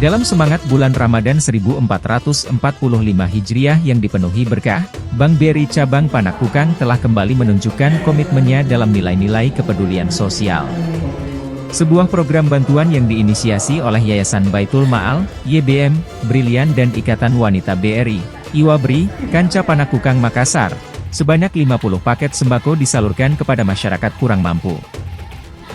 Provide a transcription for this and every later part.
Dalam semangat bulan Ramadan 1445 Hijriah yang dipenuhi berkah, Bank BRI Cabang Panakukang telah kembali menunjukkan komitmennya dalam nilai-nilai kepedulian sosial. Sebuah program bantuan yang diinisiasi oleh Yayasan Baitul Ma'al, YBM, Brilian dan Ikatan Wanita BRI, Iwabri, Kanca Panakukang Makassar. Sebanyak 50 paket sembako disalurkan kepada masyarakat kurang mampu.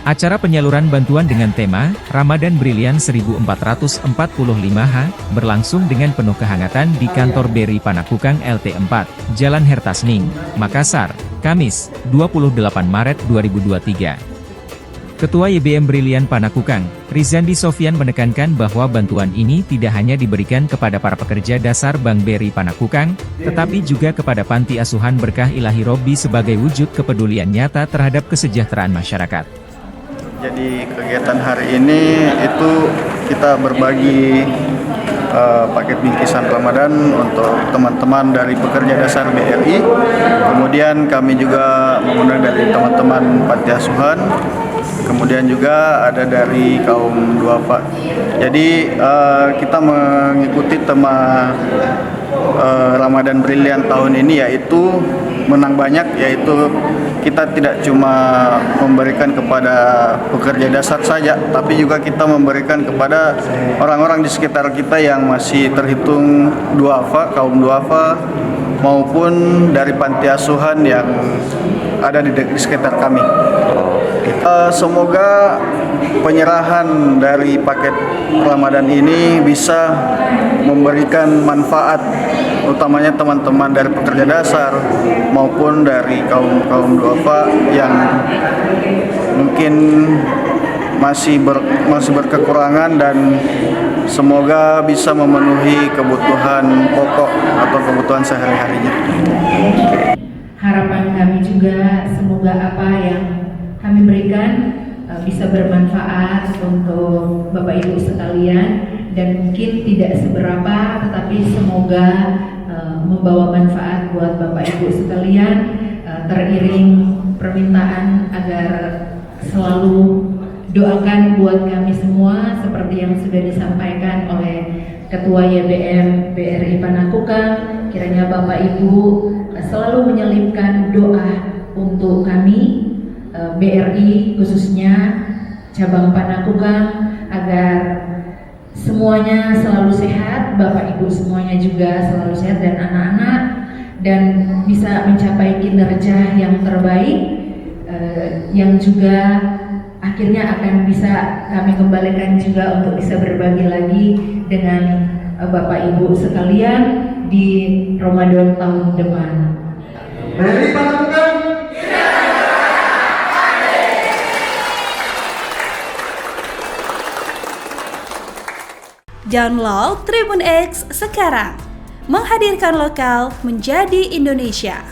Acara penyaluran bantuan dengan tema Ramadan Brilian 1445H berlangsung dengan penuh kehangatan di kantor BRI Panakukang LT4, Jalan Hertasning, Makassar, Kamis, 28 Maret 2023. Ketua YBM Brilian Panakukang, Rizandi Sofyan menekankan bahwa bantuan ini tidak hanya diberikan kepada para pekerja dasar Bank BRI Panakukang, tetapi juga kepada Panti Asuhan Berkah Ilahi Robbi sebagai wujud kepedulian nyata terhadap kesejahteraan masyarakat. Jadi kegiatan hari ini itu kita berbagi paket bingkisan Ramadan untuk teman-teman dari pekerja dasar BRI. Kemudian kami juga mengundang dari teman-teman panti asuhan. Kemudian juga ada dari kaum duafa. Jadi kita mengikuti tema Ramadan Brilian tahun ini yaitu menang banyak, yaitu kita tidak cuma memberikan kepada pekerja dasar saja, tapi juga kita memberikan kepada orang-orang di sekitar kita yang masih terhitung duafa, kaum duafa, maupun dari panti asuhan yang ada di sekitar kami. Semoga penyerahan dari paket Ramadan ini bisa memberikan manfaat, utamanya teman-teman dari pekerja dasar maupun dari kaum duafa yang mungkin masih berkekurangan, dan semoga bisa memenuhi kebutuhan pokok atau kebutuhan sehari-harinya. Harapan kami juga semoga apa yang kami berikan bisa bermanfaat untuk Bapak Ibu sekalian, dan mungkin tidak seberapa tetapi semoga membawa manfaat buat Bapak Ibu sekalian, teriring permintaan agar selalu doakan buat kami semua seperti yang sudah disampaikan oleh Ketua YBM BRI Panakukang. Kiranya Bapak Ibu selalu menyelipkan doa untuk kami BRI, khususnya cabang Panakukang, agar semuanya selalu sehat, Bapak Ibu semuanya juga selalu sehat, dan anak-anak, dan bisa mencapai kinerja yang terbaik, yang juga akhirnya akan bisa kami kembalikan juga untuk bisa berbagi lagi dengan Bapak Ibu sekalian di Ramadan tahun depan. BRI Panakukang. Download Tribun X sekarang, menghadirkan lokal menjadi Indonesia.